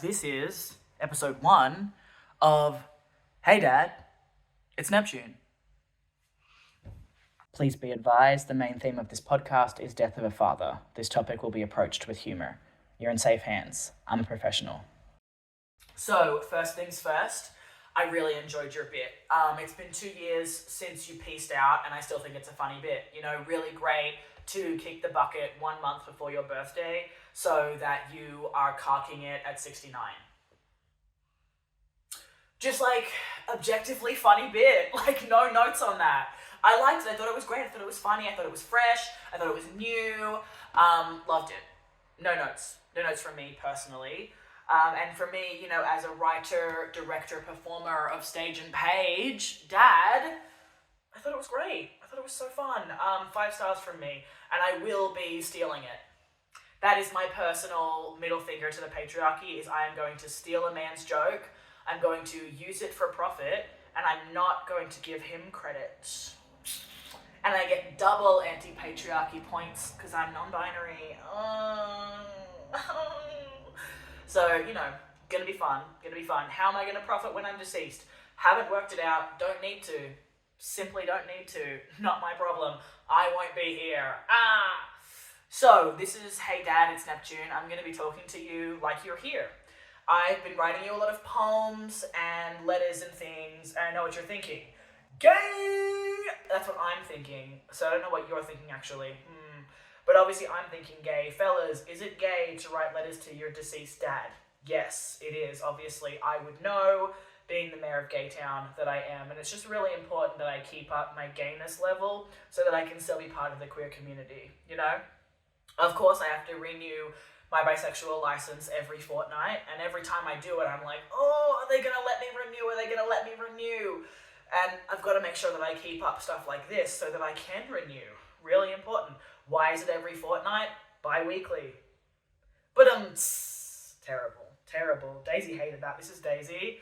This is episode 1 of Hey Dad, it's Neptune. Please be advised, the main theme of this podcast is death of a father. This topic will be approached with humour. You're in safe hands. I'm a professional. So, first things first, I really enjoyed your bit. It's been 2 years since you pieced out, and I still think it's a funny bit. You know, really great to kick the bucket 1 month before your birthday so that you are cocking it at 69. Just like, objectively funny bit. Like, no notes on that. I liked it. I thought it was great. I thought it was funny. I thought it was fresh. I thought it was new. Loved it. No notes. No notes from me personally. And for me, you know, as a writer, director, performer of stage and page, Dad, I thought it was great. I thought it was so fun. 5 stars from me. And I will be stealing it. That is my personal middle finger to the patriarchy, is I am going to steal a man's joke, I'm going to use it for profit, and I'm not going to give him credit. And I get double anti-patriarchy points because I'm non-binary. So, you know, gonna be fun. How am I gonna profit when I'm deceased? Haven't worked it out, don't need to. Simply don't need to. Not my problem. I won't be here. So, this is Hey Dad, it's Neptune. I'm going to be talking to you like you're here. I've been writing you a lot of poems and letters and things, and I know what you're thinking. Gay! That's what I'm thinking. So I don't know what you're thinking, actually. But obviously I'm thinking gay. Fellas, is it gay to write letters to your deceased dad? Yes, it is. Obviously, I would know, being the mayor of Gaytown, that I am. And it's just really important that I keep up my gayness level so that I can still be part of the queer community, you know? Of course, I have to renew my bisexual license every fortnight, and every time I do it, I'm like, oh, are they going to let me renew? Are they going to let me renew? And I've got to make sure that I keep up stuff like this so that I can renew. Really important. Why is it every fortnight? Bi-weekly. But terrible. Daisy hated that. This is Daisy.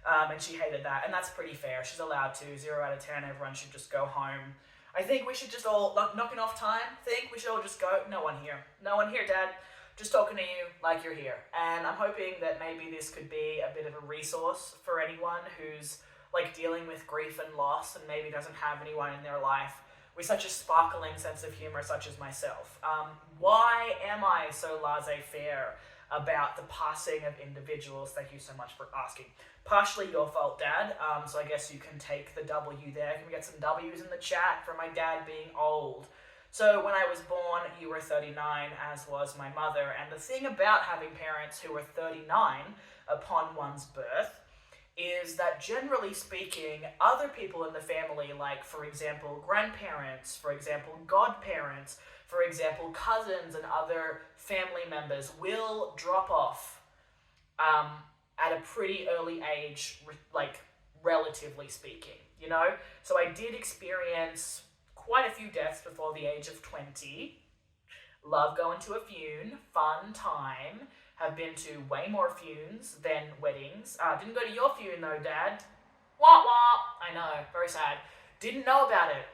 And she hated that, and that's pretty fair. She's allowed to. 0 out of 10, everyone should just go home. I think we should just all, knocking off time, we should all just go. No one here, Dad. Just talking to you like you're here. And I'm hoping that maybe this could be a bit of a resource for anyone who's dealing with grief and loss and maybe doesn't have anyone in their life with such a sparkling sense of humor such as myself. Why am I so laissez-faire about the passing of individuals? Thank you so much for asking. Partially your fault, Dad, so I guess you can take the W there. Can we get some W's in the chat for my dad being old? So when I was born, you were 39, as was my mother, and the thing about having parents who were 39 upon one's birth is that, generally speaking, other people in the family, like, for example, grandparents, for example, godparents, for example, cousins and other family members, will drop off at a pretty early age, relatively speaking, you know? So I did experience quite a few deaths before the age of 20. Love going to a fune, fun time. Have been to way more funes than weddings. Didn't go to your fune though, Dad. Wah wah. I know, very sad. Didn't know about it.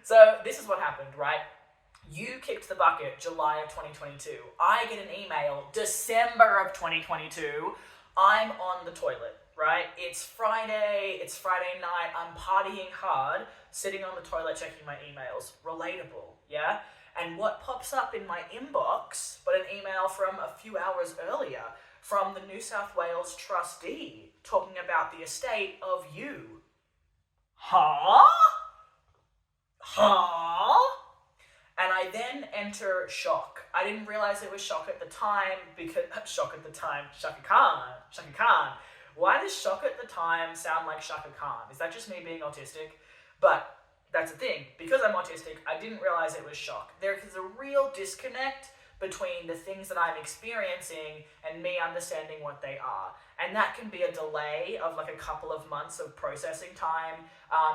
So this is what happened, right? You kicked the bucket July of 2022. I get an email December of 2022. I'm on the toilet, right? It's Friday night. I'm partying hard, sitting on the toilet checking my emails. Relatable, yeah? And what pops up in my inbox, but an email from a few hours earlier from the New South Wales trustee talking about the estate of you. Huh? And I then enter shock. I didn't realize it was shock at the time because... Shaka Khan. Why does shock at the time sound like Shaka Khan? Is that just me being autistic? But that's the thing. Because I'm autistic, I didn't realize it was shock. There is a real disconnect between the things that I'm experiencing and me understanding what they are. And that can be a delay of a couple of months of processing time.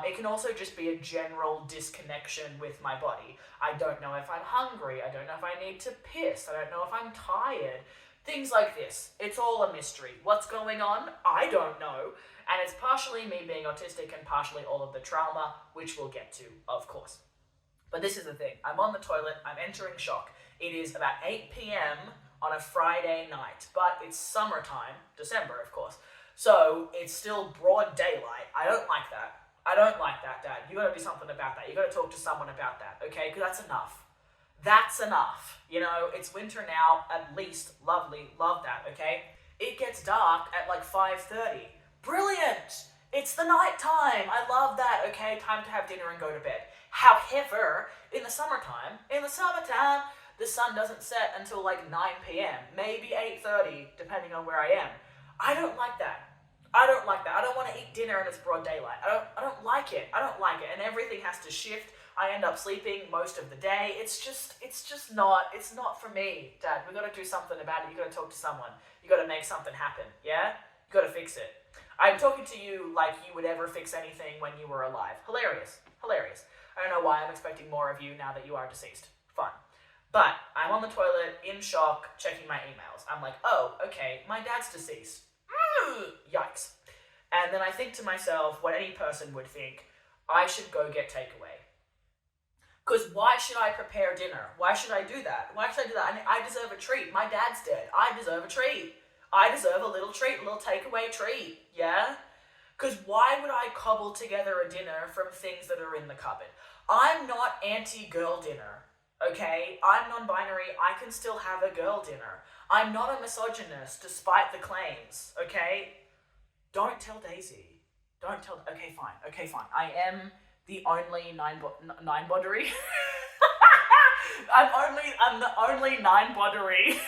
It can also just be a general disconnection with my body. I don't know if I'm hungry. I don't know if I need to piss. I don't know if I'm tired. Things like this. It's all a mystery. What's going on? I don't know. And it's partially me being autistic and partially all of the trauma, which we'll get to, of course. But this is the thing. I'm on the toilet. I'm entering shock. It is about 8 p.m. on a Friday night, but it's summertime, December, of course, so it's still broad daylight. I don't like that. I don't like that, Dad. You gotta do something about that. You gotta talk to someone about that, okay? Because that's enough. That's enough. You know, it's winter now, at least. Lovely. Love that, okay? It gets dark at like 5:30. Brilliant! It's the night time. I love that, okay? Time to have dinner and go to bed. However, in the summertime, the sun doesn't set until like 9 p.m. Maybe 8:30, depending on where I am. I don't like that. I don't like that. I don't want to eat dinner and it's broad daylight. I don't like it. I don't like it. And everything has to shift. I end up sleeping most of the day. It's not for me, Dad. We got to do something about it. You got to talk to someone. You got to make something happen, yeah? You got to fix it. I'm talking to you like you would ever fix anything when you were alive. Hilarious. Hilarious. I don't know why I'm expecting more of you now that you are deceased. Fun. But I'm on the toilet, in shock, checking my emails. I'm like, oh, okay, my dad's deceased. Yikes. And then I think to myself, what any person would think, I should go get takeaway. Because why should I prepare dinner? Why should I do that? Why should I do that? I deserve a treat. My dad's dead. I deserve a treat. I deserve a little treat, a little takeaway treat, yeah? Because why would I cobble together a dinner from things that are in the cupboard? I'm not anti-girl dinner, okay? I'm non-binary. I can still have a girl dinner. I'm not a misogynist, despite the claims, okay? Don't tell Daisy. Okay, fine. I am the only nine-boddery. I'm the only nine-boddery.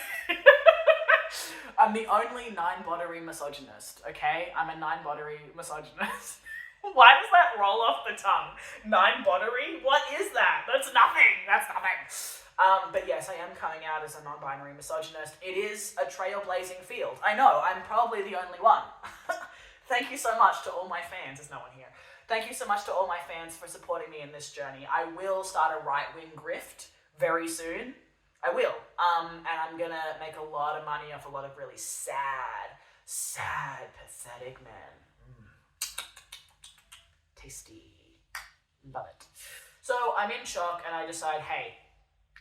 I'm the only nine-boddery misogynist, okay? I'm a nine-boddery misogynist. Why does that roll off the tongue? Nine-boddery? What is that? That's nothing. But yes, I am coming out as a non-binary misogynist. It is a trailblazing field. I know, I'm probably the only one. Thank you so much to all my fans. There's no one here. Thank you so much to all my fans for supporting me in this journey. I will start a right-wing grift very soon. I will. And I'm gonna make a lot of money off a lot of really sad, pathetic men. Tasty. Love it. So I'm in shock and I decide, hey,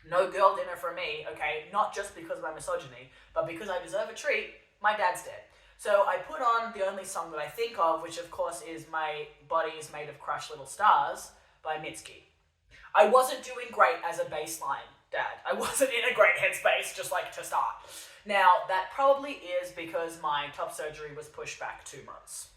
no girl dinner for me, okay? Not just because of my misogyny, but because I deserve a treat. My dad's dead. So I put on the only song that I think of, which of course is My Body is Made of Crushed Little Stars by Mitski. I wasn't doing great as a bass line, Dad. I wasn't in a great headspace, just like to start. Now, that probably is because my top surgery was pushed back 2 months.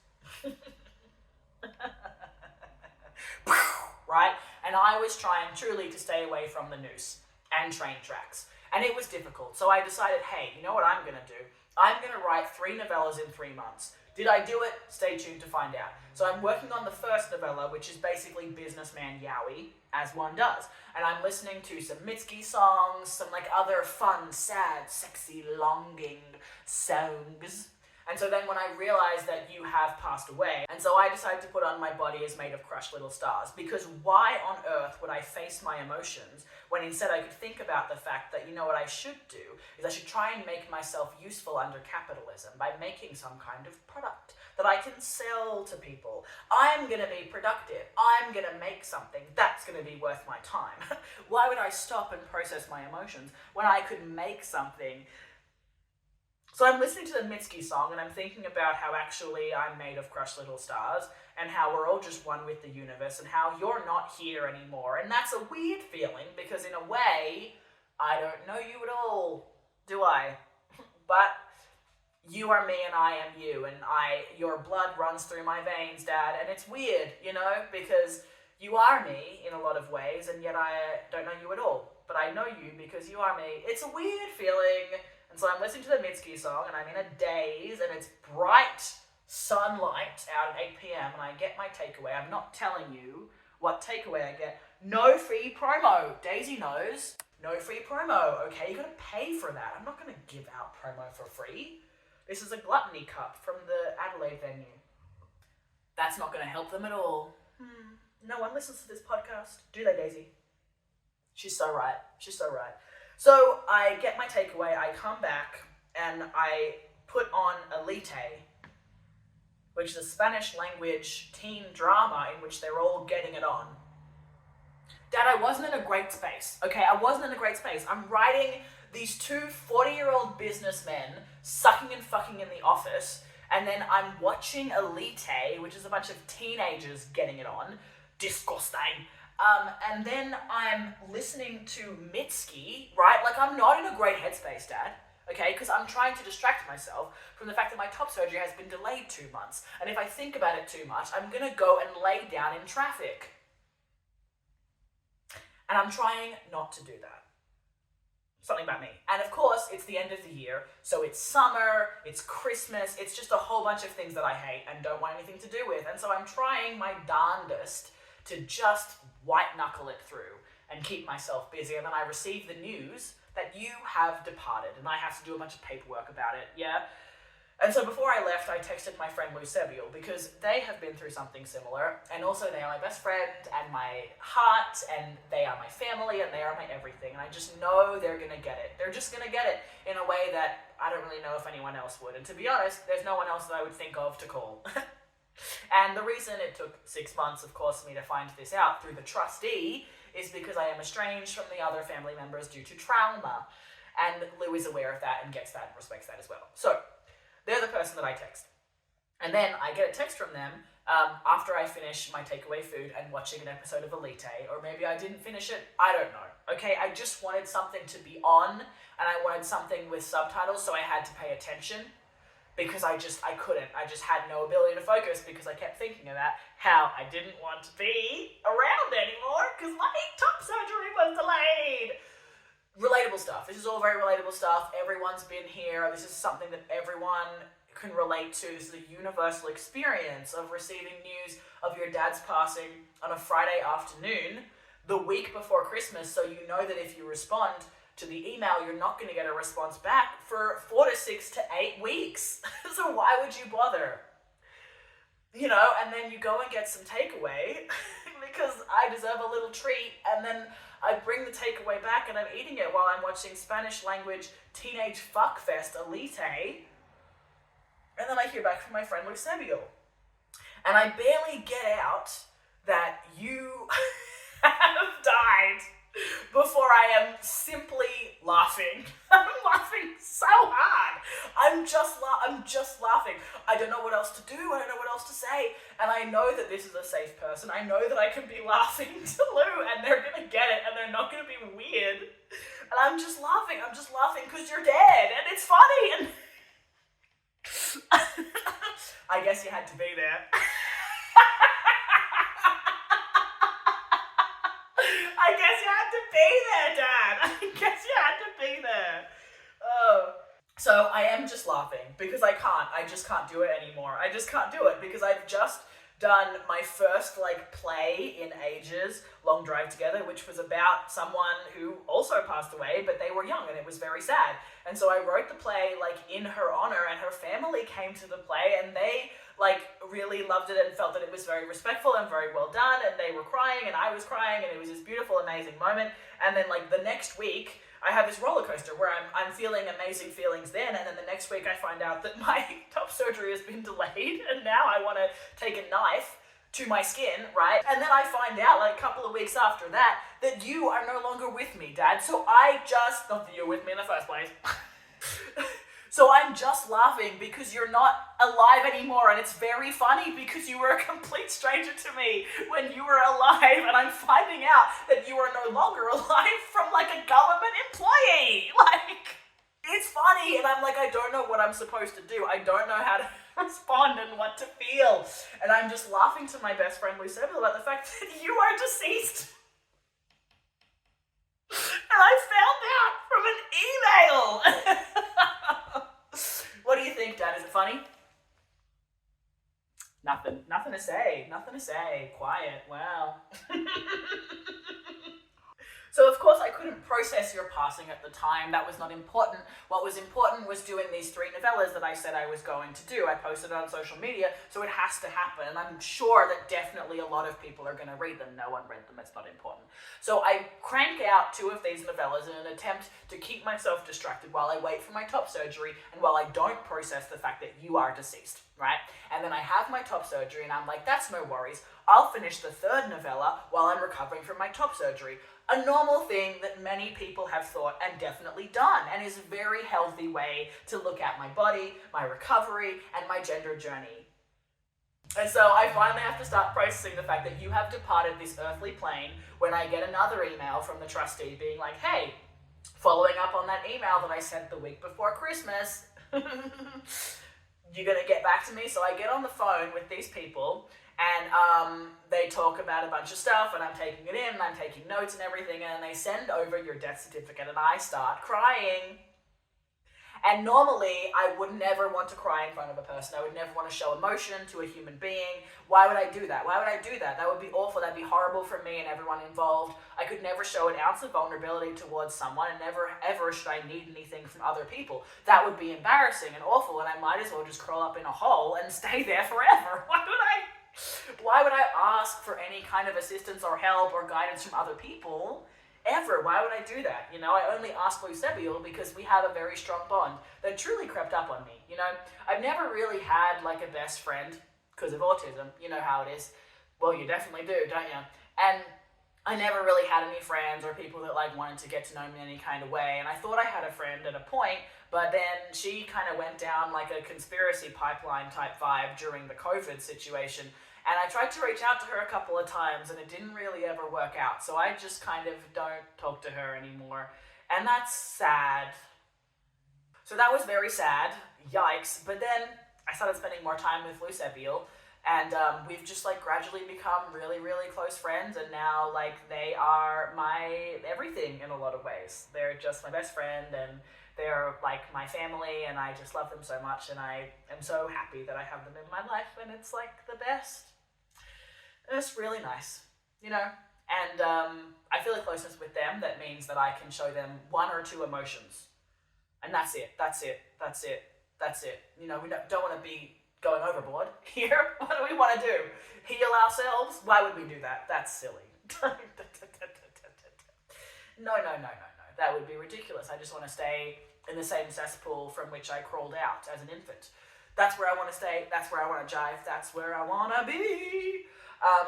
Right? And I was trying truly to stay away from the noose and train tracks. And it was difficult. So I decided, hey, you know what I'm going to do? I'm going to write 3 novellas in 3 months. Did I do it? Stay tuned to find out. So I'm working on the first novella, which is basically businessman yaoi, as one does. And I'm listening to some Mitski songs, some like other fun, sad, sexy, longing songs. And so then when I realized that you have passed away, and so I decided to put on My Body is Made of Crushed Little Stars, because why on earth would I face my emotions when instead I could think about the fact that, you know what I should do, is I should try and make myself useful under capitalism by making some kind of product that I can sell to people. I'm gonna be productive. I'm gonna make something that's gonna be worth my time. Why would I stop and process my emotions when I could make something? So I'm listening to the Mitski song and I'm thinking about how actually I'm made of crushed little stars and how we're all just one with the universe and how you're not here anymore. And that's a weird feeling because in a way, I don't know you at all, do I? But you are me and I am you, and your blood runs through my veins, Dad, and it's weird, you know, because you are me in a lot of ways and yet I don't know you at all. But I know you because you are me. It's a weird feeling. And so I'm listening to the Mitski song and I'm in a daze and it's bright sunlight out at 8 p.m. and I get my takeaway. I'm not telling you what takeaway I get. No free promo. Daisy knows. No free promo. Okay, you gotta pay for that. I'm not gonna give out promo for free. This is a gluttony cup from the Adelaide venue. That's not gonna help them at all. No one listens to this podcast. Do they, Daisy? She's so right. She's so right. So I get my takeaway, I come back, and I put on Elite, which is a Spanish language teen drama in which they're all getting it on. Dad, I wasn't in a great space, okay? I wasn't in a great space. I'm writing these two 40-year-old businessmen sucking and fucking in the office, and then I'm watching Elite, which is a bunch of teenagers getting it on. Disgusting. And then I'm listening to Mitski, right? Like, I'm not in a great headspace, Dad. Okay, because I'm trying to distract myself from the fact that my top surgery has been delayed 2 months. And if I think about it too much, I'm gonna go and lay down in traffic. And I'm trying not to do that. Something about me. And of course, it's the end of the year, so it's summer, it's Christmas, it's just a whole bunch of things that I hate and don't want anything to do with. And so I'm trying my darndest to just white knuckle it through and keep myself busy. And then I receive the news that you have departed, and I have to do a bunch of paperwork about it, yeah? And so before I left, I texted my friend Sebial, because they have been through something similar, and also they are my best friend and my heart, and they are my family, and they are my everything, and I just know they're gonna get it. They're just gonna get it in a way that I don't really know if anyone else would, and to be honest, there's no one else that I would think of to call. And the reason it took 6 months, of course, for me to find this out through the trustee is because I am estranged from the other family members due to trauma. And Lou is aware of that and gets that and respects that as well. So, they're the person that I text. And then I get a text from them after I finish my takeaway food and watching an episode of Elite, or maybe I didn't finish it, I don't know. Okay, I just wanted something to be on, and I wanted something with subtitles, so I had to pay attention. Because I couldn't. I just had no ability to focus because I kept thinking about how I didn't want to be around anymore because my top surgery was delayed. Relatable stuff. This is all very relatable stuff. Everyone's been here. This is something that everyone can relate to. This is a universal experience of receiving news of your dad's passing on a Friday afternoon, the week before Christmas, so you know that if you respond to the email, you're not going to get a response back for 4 to 6 to 8 weeks. So why would you bother? You know, and then you go and get some takeaway because I deserve a little treat, and then I bring the takeaway back and I'm eating it while I'm watching Spanish language teenage fuckfest Elite, and then I hear back from my friend Sebial. And I barely get out that you have died before I am simply laughing. I'm laughing so hard. I'm just laughing. I don't know what else to do. I don't know what else to say. And I know that this is a safe person. I know that I can be laughing to Lou and they're gonna get it and they're not gonna be weird. And I'm just laughing. I'm just laughing because you're dead and it's funny. And I guess you had to be there. I guess you had to be there, Dad. I guess you had to be there. Oh. So I am just laughing because I just can't do it anymore. I just can't do it because I've just done my first play in ages, Long Drive Together, which was about someone who also passed away, but they were young and it was very sad. And so I wrote the play in her honor, and her family came to the play and they really loved it and felt that it was very respectful and very well done, and they were crying and I was crying and it was this beautiful, amazing moment. And then the next week I have this roller coaster where I'm feeling amazing feelings then, and then the next week I find out that my top surgery has been delayed and now I want to take a knife to my skin, right? And then I find out a couple of weeks after that you are no longer with me, Dad. So not that you're with me in the first place. So I'm just laughing because you're not alive anymore, and it's very funny because you were a complete stranger to me when you were alive, and I'm finding out that you are no longer alive from a government employee. It's funny, and I'm I don't know what I'm supposed to do. I don't know how to respond and what to feel. And I'm just laughing to my best friend Sebial about the fact that you are deceased. And I found out from an email. What do you think, Dad? Is it funny? Nothing to say. Nothing to say. Quiet. Wow. So of course I couldn't process your passing at the time. That was not important. What was important was doing these 3 novellas that I said I was going to do. I posted it on social media, so it has to happen. And I'm sure that definitely a lot of people are going to read them. No one read them. It's not important. So I crank out 2 of these novellas in an attempt to keep myself distracted while I wait for my top surgery and while I don't process the fact that you are deceased. right? And then I have my top surgery and I'm like, that's no worries. I'll finish the third novella while I'm recovering from my top surgery. A normal thing that many people have thought and definitely done, and is a very healthy way to look at my body, my recovery, and my gender journey. And so I finally have to start processing the fact that you have departed this earthly plane when I get another email from the trustee being like, hey, following up on that email that I sent the week before Christmas, you're going to get back to me? So I get on the phone with these people, and they talk about a bunch of stuff, and I'm taking it in, and I'm taking notes and everything, and they send over your death certificate, and I start crying. And normally, I would never want to cry in front of a person. I would never want to show emotion to a human being. Why would I do that? Why would I do that? That would be awful. That'd be horrible for me and everyone involved. I could never show an ounce of vulnerability towards someone, and never, ever should I need anything from other people. That would be embarrassing and awful, and I might as well just crawl up in a hole and stay there forever. Why would I ask for any kind of assistance or help or guidance from other people? Ever. Why would I do that? You know, I only ask for Sebial because we have a very strong bond that truly crept up on me. You know, I've never really had like a best friend because of autism. You know how it is. Well, you definitely do, don't you? And I never really had any friends or people that like wanted to get to know me in any kind of way. And I thought I had a friend at a point, but then she kind of went down like a conspiracy pipeline type vibe during the COVID situation. And I tried to reach out to her a couple of times, and it didn't really ever work out. So I just kind of don't talk to her anymore. And that's sad. So that was very sad. Yikes. But then I started spending more time with Sebial, and we've just like gradually become really, really close friends. And now like they are my everything in a lot of ways. They're just my best friend, and they're like my family, and I just love them so much. And I am so happy that I have them in my life, and it's like the best. It's really nice, you know, and I feel a closeness with them that means that I can show them one or two emotions, and that's it. You know, we don't want to be going overboard here. What do we want to do? Heal ourselves? Why would we do that? That's silly. No. That would be ridiculous. I just want to stay in the same cesspool from which I crawled out as an infant. That's where I want to stay. That's where I want to jive. That's where I want to be.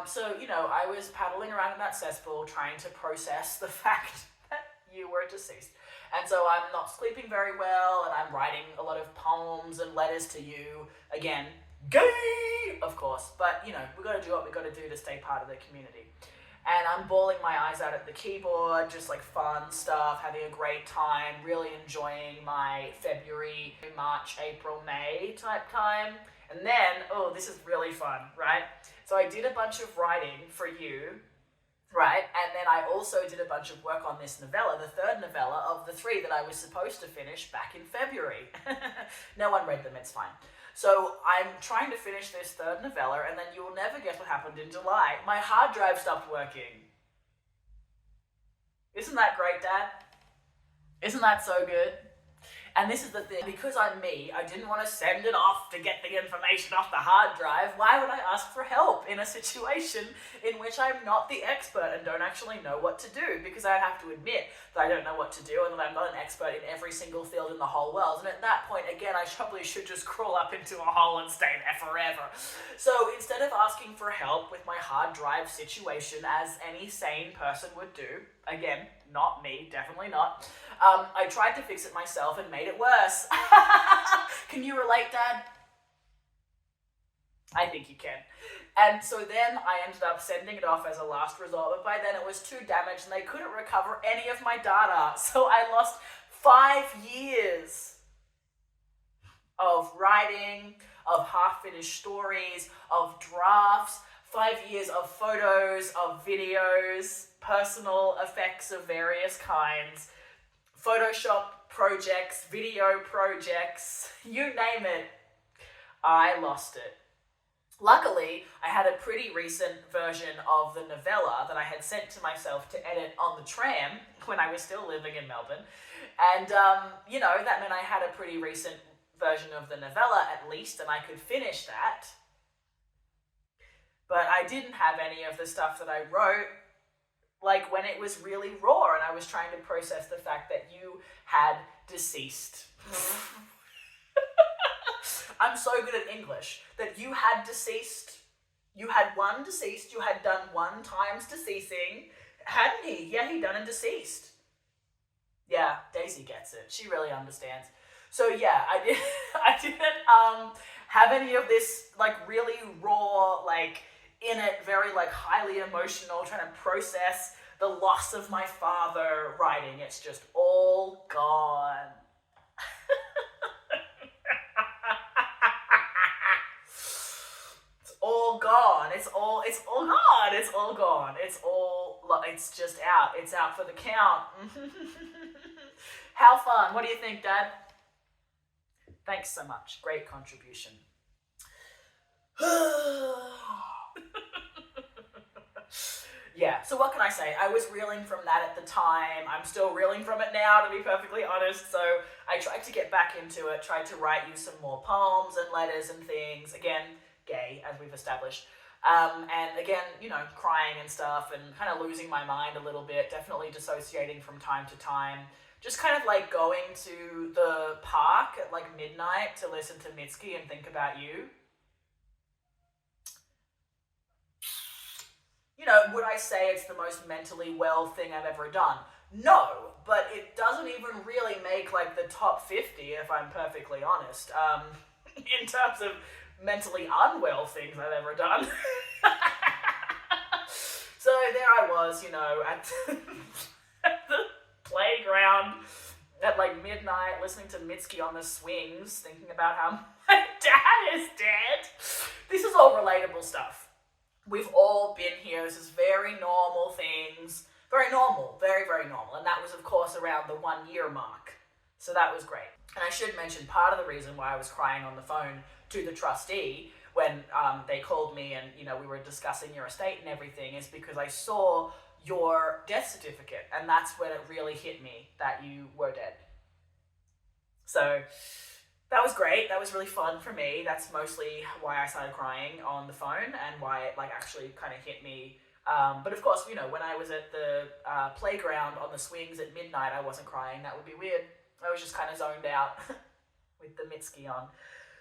So, you know, I was paddling around in that cesspool trying to process the fact that you were deceased. And so I'm not sleeping very well, and I'm writing a lot of poems and letters to you. Again, gay, of course. But, you know, we got to do what we got to do to stay part of the community. And I'm bawling my eyes out at the keyboard, just like fun stuff, having a great time, really enjoying my February, March, April, May type time. And then, oh, this is really fun, right? So I did a bunch of writing for you, right? And then I also did a bunch of work on this novella, the third novella of the three that I was supposed to finish back in February. No one read them, it's fine. So I'm trying to finish this third novella, and then you will never guess what happened in July. My hard drive stopped working. Isn't that great, Dad? Isn't that so good? And this is the thing, because I'm me, I didn't want to send it off to get the information off the hard drive. Why would I ask for help in a situation in which I'm not the expert and don't actually know what to do? Because I have to admit that I don't know what to do, and that I'm not an expert in every single field in the whole world. And at that point, again, I probably should just crawl up into a hole and stay there forever. So instead of asking for help with my hard drive situation, as any sane person would do, again, not me, definitely not, I tried to fix it myself and made it worse. Can you relate, Dad? I think you can. And so then I ended up sending it off as a last resort, but by then it was too damaged and they couldn't recover any of my data. So I lost 5 years of writing, of half-finished stories, of drafts, 5 years of photos, of videos, personal effects of various kinds, Photoshop projects, video projects, you name it, I lost it. Luckily, I had a pretty recent version of the novella that I had sent to myself to edit on the tram when I was still living in Melbourne. And, you know, that meant I had a pretty recent version of the novella at least, and I could finish that. But I didn't have any of the stuff that I wrote, like when it was really raw and I was trying to process the fact that you had deceased. I'm so good at English that you had deceased. You had one deceased. You had done 1 times deceasing. Hadn't he? Yeah, he done and deceased. Yeah, Daisy gets it. She really understands. So yeah, I didn't have any of this like really raw, like in it, very like highly emotional, trying to process the loss of my father writing. It's just all gone. It's all gone. It's all gone. It's all gone. It's just out. It's out for the count. How fun. What do you think, Dad? Thanks so much. Great contribution. Yeah, so what can I say? I was reeling from that at the time. I'm still reeling from it now, to be perfectly honest. So I tried to get back into it, tried to write you some more poems and letters and things. Again, gay, as we've established. And again, you know, crying and stuff and kind of losing my mind a little bit, definitely dissociating from time to time. Just kind of like going to the park at like midnight to listen to Mitski and think about you. You know, would I say it's the most mentally well thing I've ever done? No, but it doesn't even really make like the top 50 if I'm perfectly honest. In terms of mentally unwell things I've ever done. So there I was, you know, at the playground at like midnight listening to Mitski on the swings, thinking about how my dad is dead. This is all relatable stuff. We've all been here. This is very normal things. Very normal. Very, very normal. And that was, of course, around the 1 year mark. So that was great. And I should mention part of the reason why I was crying on the phone to the trustee when they called me and, you know, we were discussing your estate and everything is because I saw your death certificate. And that's when it really hit me that you were dead. So that was great. That was really fun for me. That's mostly why I started crying on the phone and why it like actually kind of hit me. But of course, you know, when I was at the playground on the swings at midnight, I wasn't crying. That would be weird. I was just kind of zoned out with the Mitski on.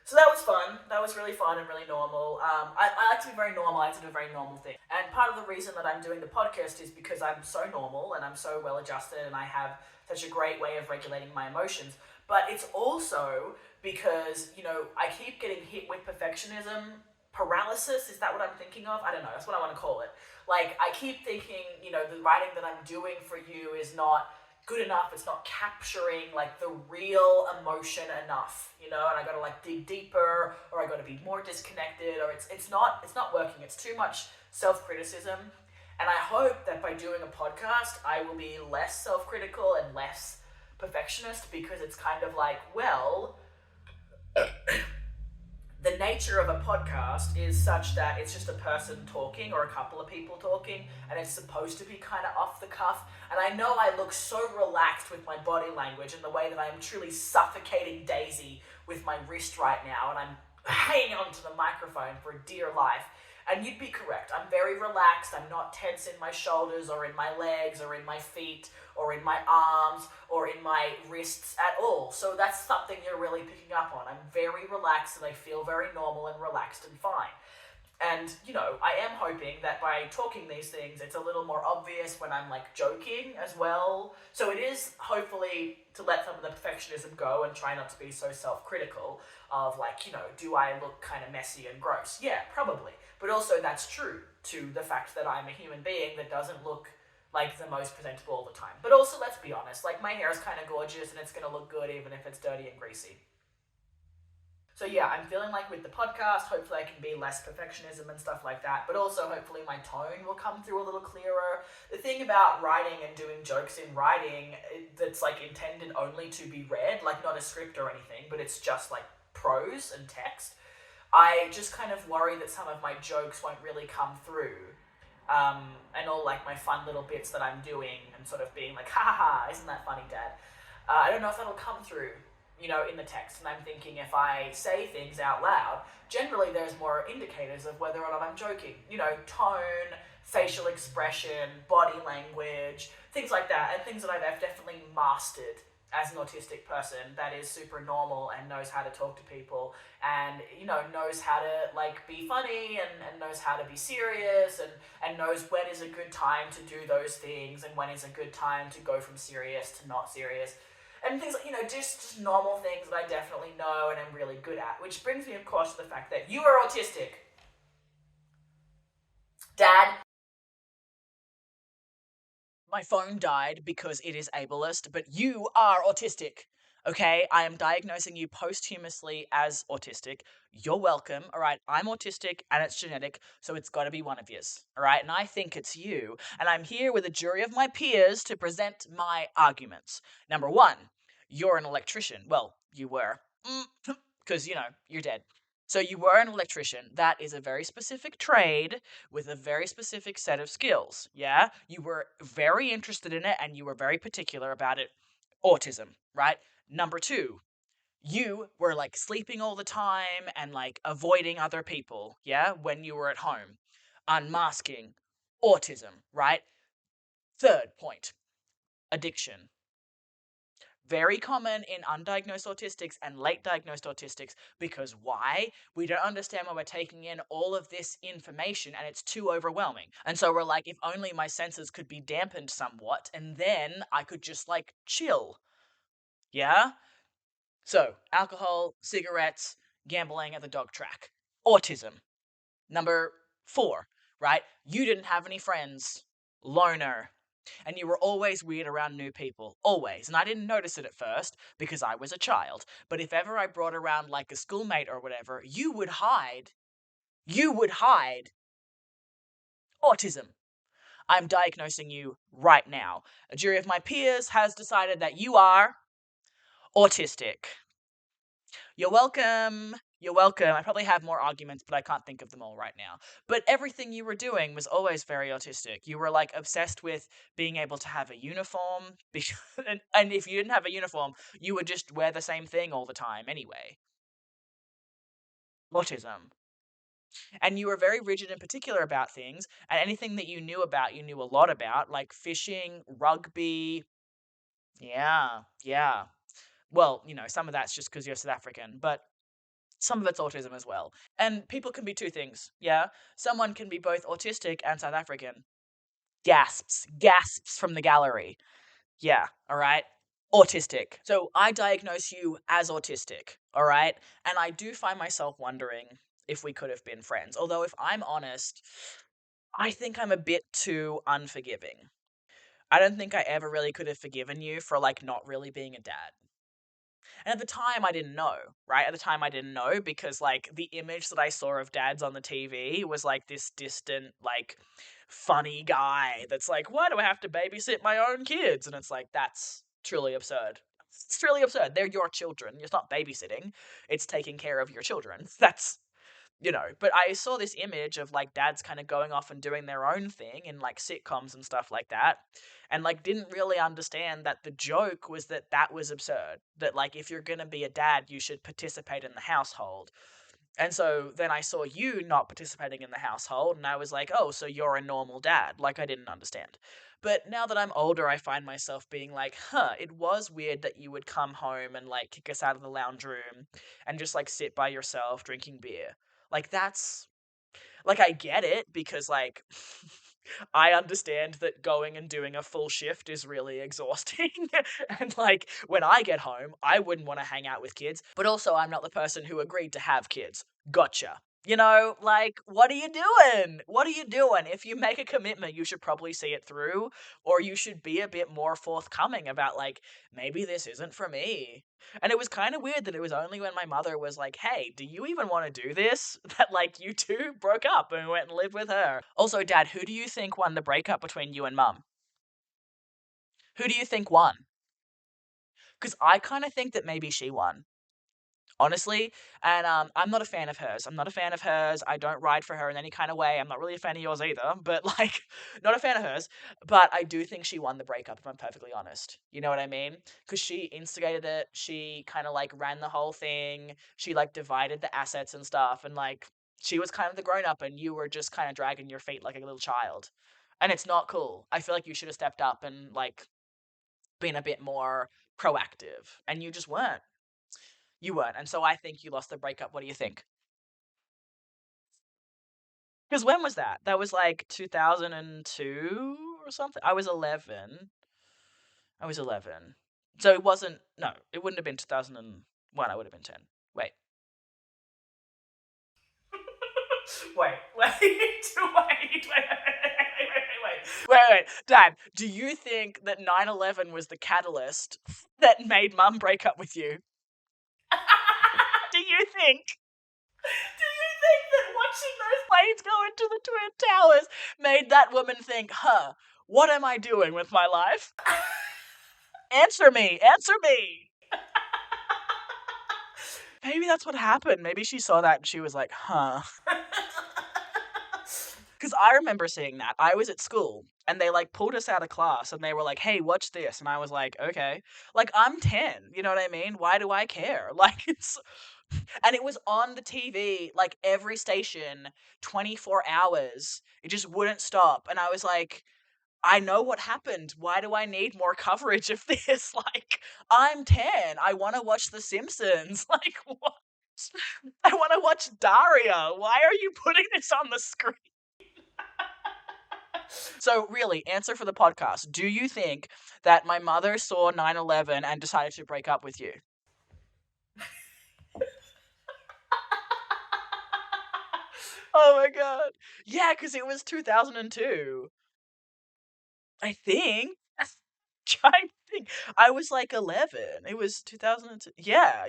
So that was fun. That was really fun and really normal. I like to be very normal. I like to do very normal things. And part of the reason that I'm doing the podcast is because I'm so normal and I'm so well adjusted and I have such a great way of regulating my emotions. But it's also because, you know, I keep getting hit with perfectionism paralysis. Is that what I'm thinking of? I don't know. That's what I want to call it. Like, I keep thinking, you know, the writing that I'm doing for you is not good enough. It's not capturing, like, the real emotion enough, you know, and I got to, like, dig deeper, or I got to be more disconnected, or it's not working. It's too much self-criticism. And I hope that by doing a podcast, I will be less self-critical and less perfectionist, because it's kind of like, well, the nature of a podcast is such that it's just a person talking or a couple of people talking, and it's supposed to be kind of off the cuff. And I know I look so relaxed with my body language and the way that I'm truly suffocating Daisy with my wrist right now, and I'm hanging onto the microphone for dear life. And you'd be correct. I'm very relaxed. I'm not tense in my shoulders or in my legs or in my feet or in my arms or in my wrists at all. So that's something you're really picking up on. I'm very relaxed and I feel very normal and relaxed and fine. And, you know, I am hoping that by talking these things, it's a little more obvious when I'm, like, joking as well. So it is, hopefully, to let some of the perfectionism go and try not to be so self-critical of, like, you know, do I look kind of messy and gross? Yeah, probably. But also that's true to the fact that I'm a human being that doesn't look like the most presentable all the time. But also, let's be honest, like, my hair is kind of gorgeous and it's going to look good even if it's dirty and greasy. So yeah, I'm feeling like with the podcast, hopefully I can be less perfectionism and stuff like that, but also hopefully my tone will come through a little clearer. The thing about writing and doing jokes in writing that's like intended only to be read, like not a script or anything, but it's just like prose and text, I just kind of worry that some of my jokes won't really come through. And all like my fun little bits that I'm doing and sort of being like, ha ha ha, isn't that funny, Dad? I don't know if that'll come through, you know, in the text. And I'm thinking if I say things out loud, generally there's more indicators of whether or not I'm joking. You know, tone, facial expression, body language, things like that, and things that I've definitely mastered as an autistic person that is super normal and knows how to talk to people, and knows how to like be funny, and knows how to be serious, and knows when is a good time to do those things and when is a good time to go from serious to not serious, and things like, just normal things that I definitely know and am really good at. Which brings me, of course, to the fact that you are autistic. Dad, my phone died because it is ableist, but you are autistic. Okay, I am diagnosing you posthumously as autistic. You're welcome. All right, I'm autistic and it's genetic, so it's got to be one of yous. All right, and I think it's you. And I'm here with a jury of my peers to present my arguments. Number one, you're an electrician. Well, you were. Because, you're dead. So you were an electrician. That is a very specific trade with a very specific set of skills. Yeah? You were very interested in it and you were very particular about it. Autism, right? Number two, you were like sleeping all the time and like avoiding other people. Yeah? When you were at home. Unmasking. Autism, right? Third point, addiction. Very common in undiagnosed autistics and late diagnosed autistics, because why? We don't understand why we're taking in all of this information and it's too overwhelming. And so we're like, if only my senses could be dampened somewhat and then I could just like chill. Yeah? So, alcohol, cigarettes, gambling at the dog track. Autism. Number 4, right? You didn't have any friends. Loner. And you were always weird around new people. Always. And I didn't notice it at first because I was a child. But if ever I brought around like a schoolmate or whatever, you would hide. You would hide. Autism. I'm diagnosing you right now. A jury of my peers has decided that you are autistic. You're welcome. You're welcome. I probably have more arguments, but I can't think of them all right now. But everything you were doing was always very autistic. You were like obsessed with being able to have a uniform. And if you didn't have a uniform, you would just wear the same thing all the time anyway. Autism. And you were very rigid and particular about things. And anything that you knew about, you knew a lot about, like fishing, rugby. Yeah, yeah. Well, some of that's just because you're South African, but some of it's autism as well. And people can be two things, yeah? Someone can be both autistic and South African. Gasps. Gasps from the gallery. Yeah, alright? Autistic. So I diagnose you as autistic, alright? And I do find myself wondering if we could have been friends. Although, if I'm honest, I think I'm a bit too unforgiving. I don't think I ever really could have forgiven you for, like, not really being a dad. And at the time, I didn't know, right? At the time, I didn't know because, like, the image that I saw of dads on the TV was, like, this distant, like, funny guy that's like, why do I have to babysit my own kids? And it's like, that's truly absurd. It's truly absurd. They're your children. It's not babysitting. It's taking care of your children. But I saw this image of like dads kind of going off and doing their own thing in like sitcoms and stuff like that, and like didn't really understand that the joke was that that was absurd, that like if you're going to be a dad you should participate in the household. And so then I saw you not participating in the household and I was like, oh, so you're a normal dad. Like, I didn't understand. But now that I'm older, I find myself being like, it was weird that you would come home and like kick us out of the lounge room and just like sit by yourself drinking beer. Like, that's like, I get it because like I understand that going and doing a full shift is really exhausting. And like when I get home, I wouldn't want to hang out with kids, but also I'm not the person who agreed to have kids. Gotcha. Like, what are you doing? What are you doing? If you make a commitment, you should probably see it through, or you should be a bit more forthcoming about, like, maybe this isn't for me. And it was kind of weird that it was only when my mother was like, hey, do you even want to do this? That, like, you two broke up and went and lived with her. Also, Dad, who do you think won the breakup between you and Mum? Who do you think won? Because I kind of think that maybe she won. Honestly, and I'm not a fan of hers. I'm not a fan of hers. I don't ride for her in any kind of way. I'm not really a fan of yours either, but like, not a fan of hers. But I do think she won the breakup, if I'm perfectly honest. You know what I mean? Because she instigated it. She kind of like ran the whole thing. She like divided the assets and stuff, and like she was kind of the grown up, and you were just kind of dragging your feet like a little child. And it's not cool. I feel like you should have stepped up and like been a bit more proactive, and you just weren't. You weren't, and so I think you lost the breakup. What do you think? Because when was that? That was like 2002 or something. I was 11. So it wasn't. No, it wouldn't have been 2001. I would have been 10. Wait. Wait. Dad, do you think that 9/11 was the catalyst that made Mum break up with you? Do you think that watching those planes go into the Twin Towers made that woman think, what am I doing with my life? Answer me! Maybe that's what happened. Maybe she saw that and she was like, Because I remember seeing that. I was at school and they like pulled us out of class and they were like, hey, watch this. And I was like, okay. Like, I'm 10. You know what I mean? Why do I care? Like, and it was on the TV, like every station, 24 hours. It just wouldn't stop. And I was like, I know what happened. Why do I need more coverage of this? Like, I'm 10. I want to watch The Simpsons. Like, what? I want to watch Daria. Why are you putting this on the screen? So, really, answer for the podcast. Do you think that my mother saw 9/11 and decided to break up with you? Oh my god. Yeah, because it was 2002. I think. Trying to think. I was like 11. It was 2002. Yeah.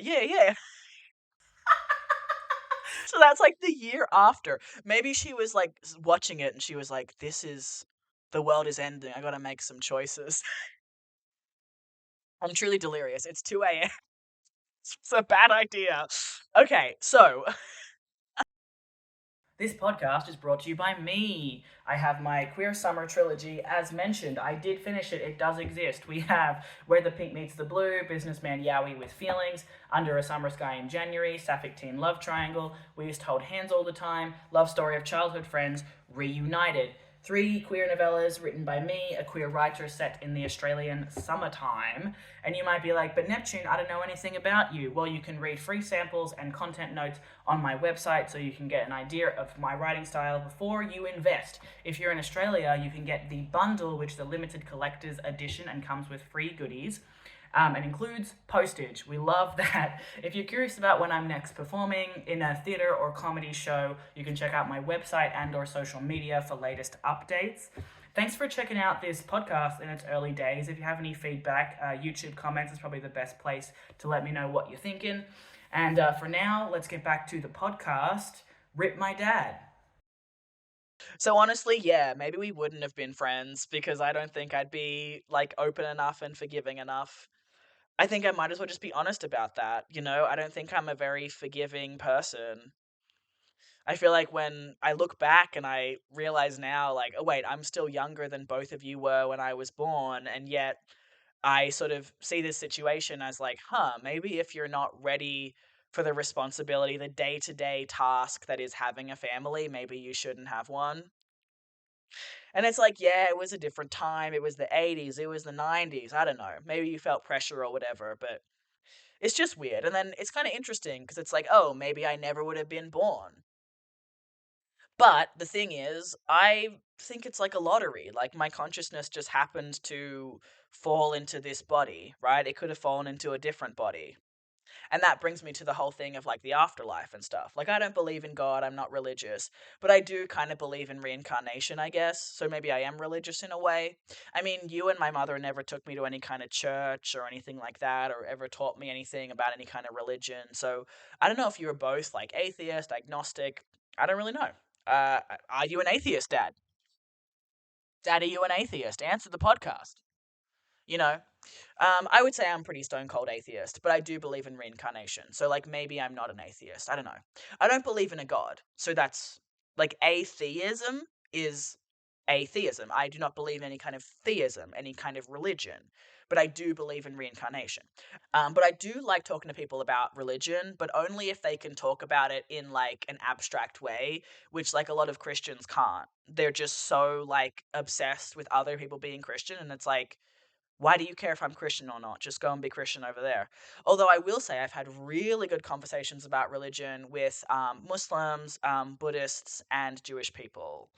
So that's like the year after. Maybe she was like watching it and she was like, the world is ending. I gotta make some choices. I'm truly delirious. It's 2 a.m. It's a bad idea. Okay, so This podcast is brought to you by me. I have my Queer Summer trilogy. As mentioned, I did finish it. It does exist. We have Where the Pink Meets the Blue, Businessman Yowie with Feelings, Under a Summer Sky in January, Sapphic Teen Love Triangle, We Used to Hold Hands All the Time, Love Story of Childhood Friends, Reunited. 3 queer novellas written by me, a queer writer set in the Australian summertime. And you might be like, but Neptune, I don't know anything about you. Well, you can read free samples and content notes on my website so you can get an idea of my writing style before you invest. If you're in Australia, you can get the bundle, which is a limited collector's edition and comes with free goodies. It includes postage. We love that. If you're curious about when I'm next performing in a theatre or comedy show, you can check out my website and or social media for latest updates. Thanks for checking out this podcast in its early days. If you have any feedback, YouTube comments is probably the best place to let me know what you're thinking. And for now, let's get back to the podcast. Rip my dad. So honestly, yeah, maybe we wouldn't have been friends because I don't think I'd be like open enough and forgiving enough. I think I might as well just be honest about that, you know? I don't think I'm a very forgiving person. I feel like when I look back and I realize now, like, oh wait, I'm still younger than both of you were when I was born, and yet I sort of see this situation as like, maybe if you're not ready for the responsibility, the day-to-day task that is having a family, maybe you shouldn't have one. And it's like, yeah, it was a different time. It was the 80s, it was the 90s. I don't know. Maybe you felt pressure or whatever, but it's just weird. And then it's kind of interesting because it's like, oh, maybe I never would have been born. But the thing is, I think it's like a lottery. Like my consciousness just happened to fall into this body, right? It could have fallen into a different body. And that brings me to the whole thing of like the afterlife and stuff. Like I don't believe in God, I'm not religious, but I do kind of believe in reincarnation, I guess. So maybe I am religious in a way. I mean, you and my mother never took me to any kind of church or anything like that, or ever taught me anything about any kind of religion. So I don't know if you were both like atheist, agnostic. I don't really know. Are you an atheist, Dad? Dad, are you an atheist? Answer the podcast. You know, I would say I'm pretty stone cold atheist, but I do believe in reincarnation. So like maybe I'm not an atheist. I don't know. I don't believe in a god. So that's like atheism is atheism. I do not believe in any kind of theism, any kind of religion, but I do believe in reincarnation. But I do like talking to people about religion, but only if they can talk about it in like an abstract way, which like a lot of Christians can't. They're just so like obsessed with other people being Christian, and it's like Why do you care if I'm Christian or not? Just go and be Christian over there. Although I will say I've had really good conversations about religion with Muslims, Buddhists, and Jewish people.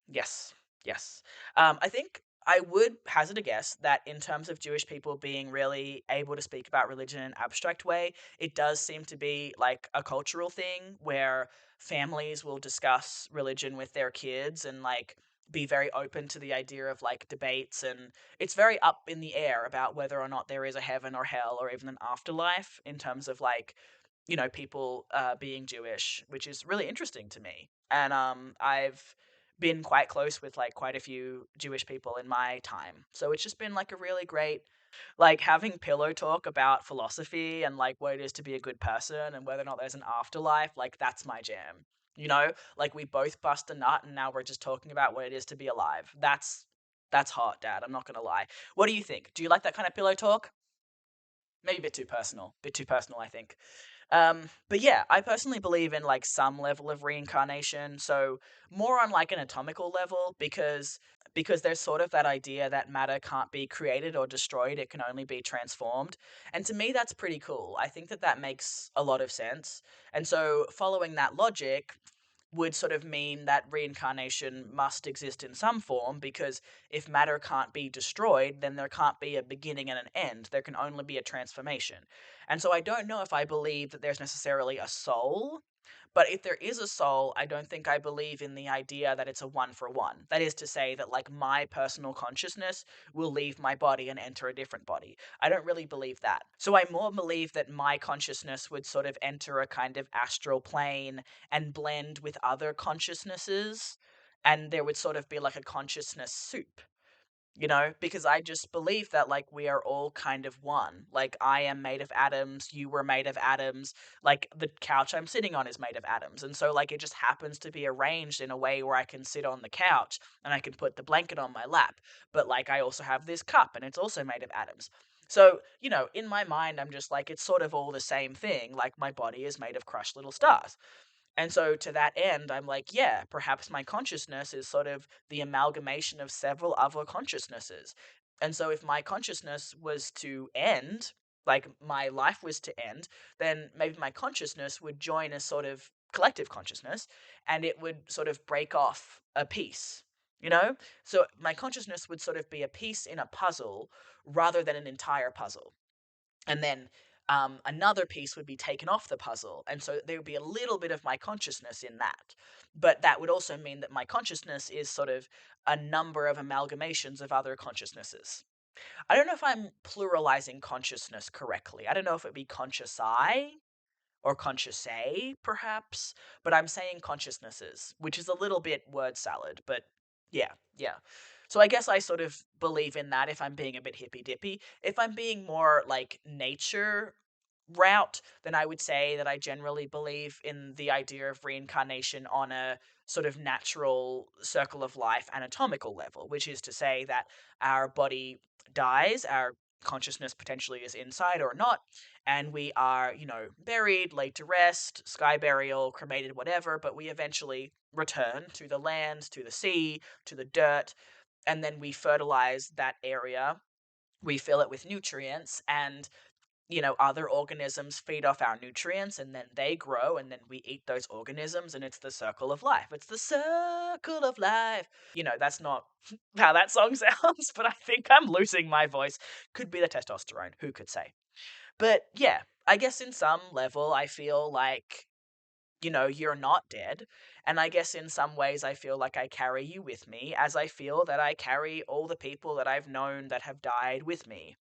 Yes, yes. I think I would hazard a guess that in terms of Jewish people being really able to speak about religion in an abstract way, it does seem to be like a cultural thing where families will discuss religion with their kids and like be very open to the idea of like debates, and it's very up in the air about whether or not there is a heaven or hell or even an afterlife in terms of like, people being Jewish, which is really interesting to me. And I've been quite close with like quite a few Jewish people in my time. So it's just been like a really great, like having pillow talk about philosophy and like what it is to be a good person and whether or not there's an afterlife. Like that's my jam. Like we both bust a nut and now we're just talking about what it is to be alive. That's hot, Dad. I'm not gonna lie. What do you think? Do you like that kind of pillow talk? Maybe a bit too personal. Bit too personal, I think. But yeah, I personally believe in like some level of reincarnation, so more on like an atomical level because there's sort of that idea that matter can't be created or destroyed, it can only be transformed. And to me that's pretty cool. I think that that makes a lot of sense. And so following that logic would sort of mean that reincarnation must exist in some form, because if matter can't be destroyed, then there can't be a beginning and an end. There can only be a transformation. And so I don't know if I believe that there's necessarily a soul, but if there is a soul, I don't think I believe in the idea that it's a one for one. That is to say that like my personal consciousness will leave my body and enter a different body. I don't really believe that. So I more believe that my consciousness would sort of enter a kind of astral plane and blend with other consciousnesses, and there would sort of be like a consciousness soup, because I just believe that like we are all kind of one. Like I am made of atoms, you were made of atoms, like the couch I'm sitting on is made of atoms. And so like it just happens to be arranged in a way where I can sit on the couch and I can put the blanket on my lap. But like I also have this cup and it's also made of atoms. So, in my mind I'm just like it's sort of all the same thing. Like my body is made of crushed little stars. And so to that end, I'm like, yeah, perhaps my consciousness is sort of the amalgamation of several other consciousnesses. And so if my consciousness was to end, like my life was to end, then maybe my consciousness would join a sort of collective consciousness and it would sort of break off a piece, you know? So my consciousness would sort of be a piece in a puzzle rather than an entire puzzle. And then another piece would be taken off the puzzle, and so there would be a little bit of my consciousness in that. But that would also mean that my consciousness is sort of a number of amalgamations of other consciousnesses. I don't know if I'm pluralizing consciousness correctly. I don't know if it'd be conscious I or conscious A, perhaps, but I'm saying consciousnesses, which is a little bit word salad, but yeah, yeah. So I guess I sort of believe in that if I'm being a bit hippy dippy. If I'm being more like nature route, then I would say that I generally believe in the idea of reincarnation on a sort of natural circle of life anatomical level, which is to say that our body dies, our consciousness potentially is inside or not, and we are, buried, laid to rest, sky burial, cremated, whatever, but we eventually return to the land, to the sea, to the dirt, and then we fertilize that area. We fill it with nutrients, and other organisms feed off our nutrients and then they grow and then we eat those organisms, and it's the circle of life. It's the circle of life. That's not how that song sounds, but I think I'm losing my voice. Could be the testosterone, who could say? But yeah, I guess in some level I feel like, you're not dead. And I guess in some ways I feel like I carry you with me, as I feel that I carry all the people that I've known that have died with me.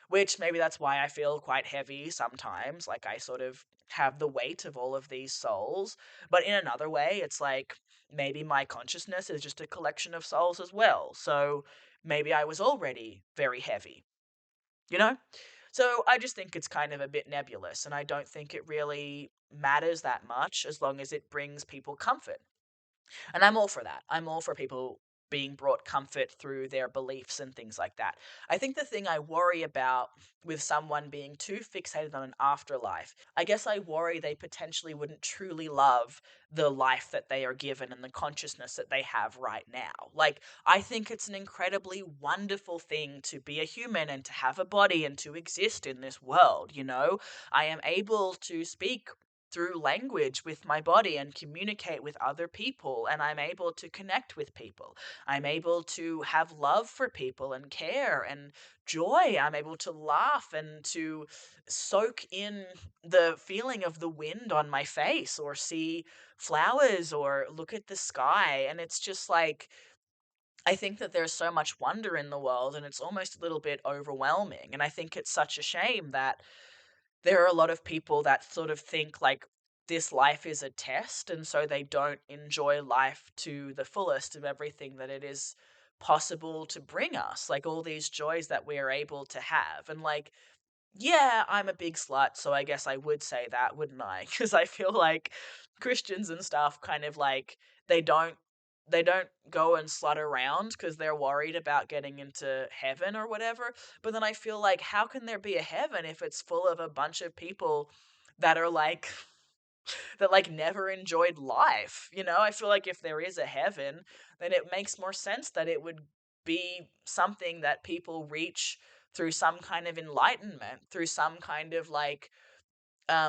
Which maybe that's why I feel quite heavy sometimes. Like I sort of have the weight of all of these souls. But in another way, it's like maybe my consciousness is just a collection of souls as well. So maybe I was already very heavy, you know? So I just think it's kind of a bit nebulous, and I don't think it really matters that much as long as it brings people comfort. And I'm all for that. I'm all for people being brought comfort through their beliefs and things like that. I think the thing I worry about with someone being too fixated on an afterlife, I guess I worry they potentially wouldn't truly love the life that they are given and the consciousness that they have right now. Like, I think it's an incredibly wonderful thing to be a human and to have a body and to exist in this world, you know? I am able to speak through language with my body and communicate with other people, and I'm able to connect with people. I'm able to have love for people and care and joy. I'm able to laugh and to soak in the feeling of the wind on my face or see flowers or look at the sky. And it's just like, I think that there's so much wonder in the world and it's almost a little bit overwhelming. And I think it's such a shame that there are a lot of people that sort of think like this life is a test, and so they don't enjoy life to the fullest of everything that it is possible to bring us, like all these joys that we are able to have. And like, yeah, I'm a big slut, so I guess I would say that, wouldn't I? Because I feel like Christians and stuff kind of like they don't they don't go and slut around because they're worried about getting into heaven or whatever. But then I feel like how can there be a heaven if it's full of a bunch of people that are like that like never enjoyed life, you know? I feel like if there is a heaven, then it makes more sense that it would be something that people reach through some kind of enlightenment, through some kind of like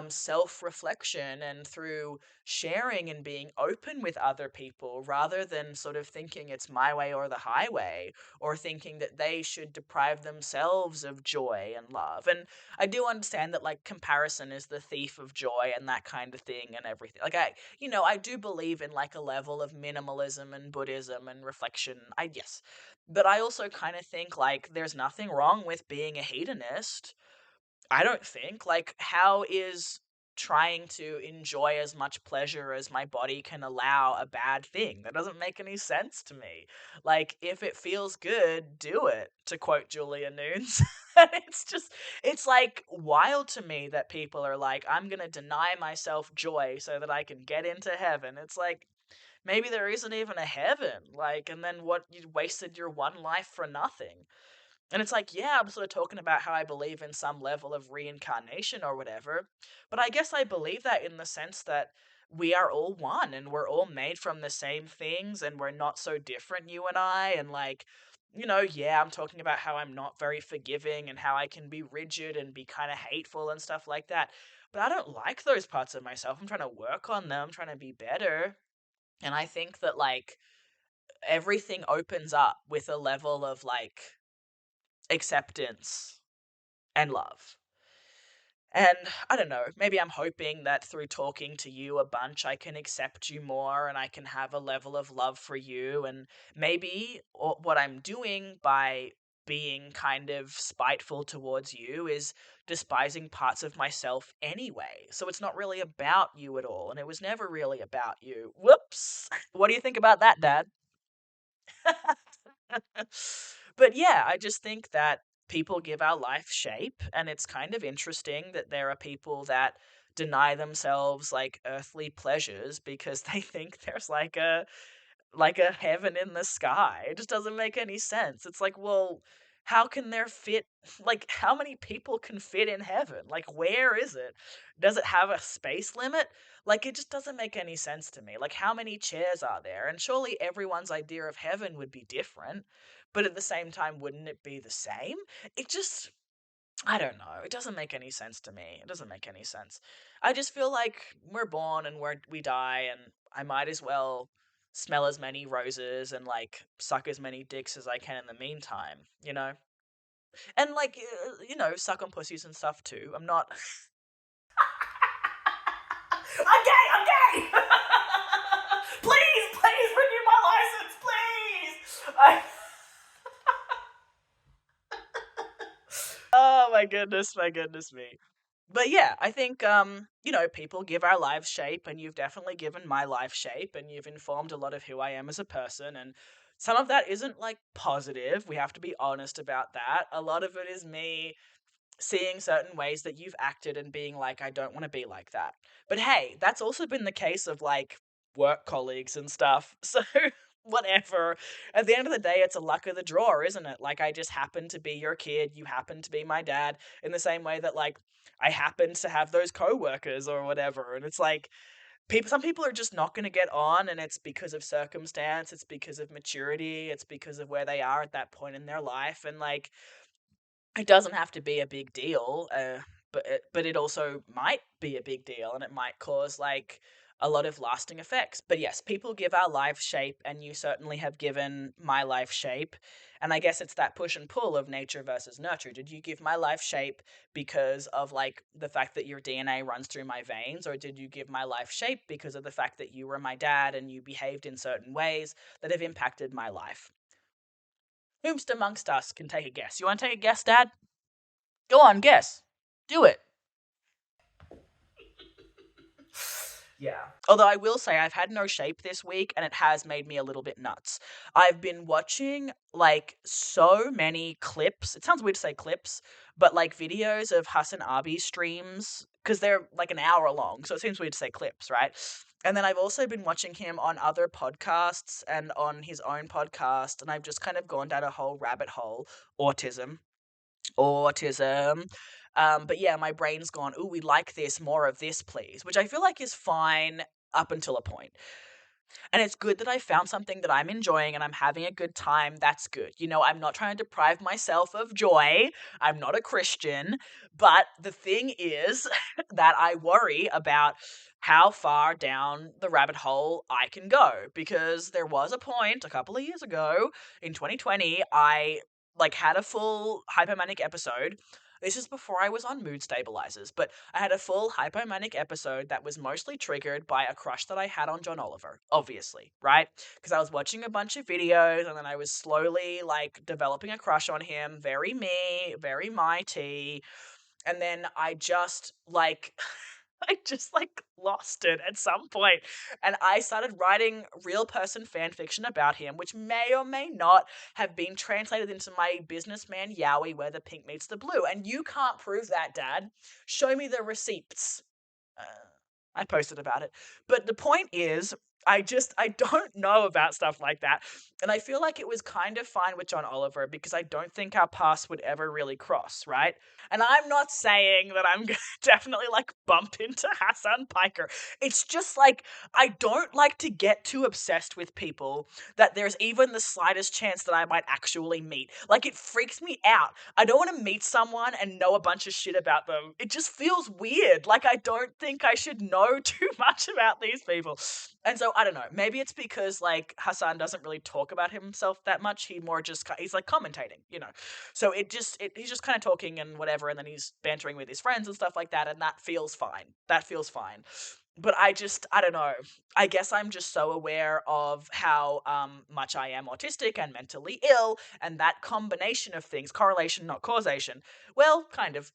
self reflection and through sharing and being open with other people rather than sort of thinking it's my way or the highway or thinking that they should deprive themselves of joy and love. And I do understand that like comparison is the thief of joy and that kind of thing and everything. Like I do believe in like a level of minimalism and Buddhism and reflection. Yes. But I also kind of think like there's nothing wrong with being a hedonist. I don't think. Like, how is trying to enjoy as much pleasure as my body can allow a bad thing? That doesn't make any sense to me. Like, if it feels good, do it, to quote Julia Nunes. And it's like wild to me that people are like, I'm gonna deny myself joy so that I can get into heaven. It's like, maybe there isn't even a heaven. Like, and then what, you wasted your one life for nothing. And it's like, yeah, I'm sort of talking about how I believe in some level of reincarnation or whatever. But I guess I believe that in the sense that we are all one and we're all made from the same things and we're not so different, you and I. And like, yeah, I'm talking about how I'm not very forgiving and how I can be rigid and be kind of hateful and stuff like that. But I don't like those parts of myself. I'm trying to work on them, trying to be better. And I think that like everything opens up with a level of like acceptance and love. And I don't know, maybe I'm hoping that through talking to you a bunch, I can accept you more and I can have a level of love for you. And maybe what I'm doing by being kind of spiteful towards you is despising parts of myself anyway. So it's not really about you at all. And it was never really about you. Whoops. What do you think about that, Dad? But yeah, I just think that people give our life shape, and it's kind of interesting that there are people that deny themselves like earthly pleasures because they think there's like a heaven in the sky. It just doesn't make any sense. It's like, well, how can there fit like how many people can fit in heaven? Like where is it? Does it have a space limit? Like it just doesn't make any sense to me. Like how many chairs are there? And surely everyone's idea of heaven would be different, but at the same time wouldn't it be the same? It just I don't know. It doesn't make any sense to me. It doesn't make any sense. I just feel like we're born and we die, and I might as well smell as many roses and like suck as many dicks as I can in the meantime, you know? And like, suck on pussies and stuff too. I'm not. I'm gay! I'm gay! Please, please renew my license, please! Oh my goodness me. But yeah, I think people give our lives shape, and you've definitely given my life shape, and you've informed a lot of who I am as a person, and some of that isn't like positive. We have to be honest about that. A lot of it is me seeing certain ways that you've acted and being like, I don't want to be like that. But hey, that's also been the case of like work colleagues and stuff. So whatever. At the end of the day, it's a luck of the draw, isn't it? Like, I just happen to be your kid, you happen to be my dad, in the same way that, like, I happen to have those coworkers or whatever. And it's like, some people are just not going to get on, and it's because of circumstance, it's because of maturity, it's because of where they are at that point in their life. And like, it doesn't have to be a big deal, but it also might be a big deal, and it might cause like a lot of lasting effects. But yes, people give our life shape, and you certainly have given my life shape. And I guess it's that push and pull of nature versus nurture. Did you give my life shape because of like the fact that your DNA runs through my veins, or did you give my life shape because of the fact that you were my dad and you behaved in certain ways that have impacted my life? Whomst amongst us can take a guess? You want to take a guess, Dad? Go on, guess. Do it. Yeah. Although I will say I've had no shape this week, and it has made me a little bit nuts. I've been watching like so many clips. It sounds weird to say clips, but like videos of HasanAbi streams, because they're like an hour long, so it seems weird to say clips, right? And then I've also been watching him on other podcasts and on his own podcast, and I've just kind of gone down a whole rabbit hole. Autism. But yeah, my brain's gone, ooh, we like this, more of this, please. Which I feel like is fine up until a point. And it's good that I found something that I'm enjoying and I'm having a good time. That's good. You know, I'm not trying to deprive myself of joy. I'm not a Christian. But the thing is that I worry about how far down the rabbit hole I can go. Because there was a point a couple of years ago in 2020, I like had a full hypomanic episode. This is before I was on mood stabilizers, but I had a full hypomanic episode that was mostly triggered by a crush that I had on John Oliver, obviously, right? Because I was watching a bunch of videos and then I was slowly like developing a crush on him, very me, very my tea. And then I just like I just like lost it at some point, and I started writing real person fan fiction about him, which may or may not have been translated into my businessman Yowie, where the pink meets the blue. And you can't prove that, Dad. Show me the receipts. Uh, I posted about it, but the point is, I don't know about stuff like that, and I feel like it was kind of fine with John Oliver because I don't think our paths would ever really cross, right? And I'm not saying that I'm gonna definitely like bump into Hassan Piker. It's just like I don't like to get too obsessed with people that there's even the slightest chance that I might actually meet. Like, it freaks me out. I don't want to meet someone and know a bunch of shit about them. It just feels weird. Like, I don't think I should know too much about these people. And so I don't know. Maybe it's because like Hassan doesn't really talk about himself that much. He more just he's like commentating, you know. So he's just kind of talking and whatever, and then he's bantering with his friends and stuff like that, and that feels fine. That feels fine. But I don't know. I guess I'm just so aware of how much I am autistic and mentally ill, and that combination of things, correlation, not causation. Well, kind of.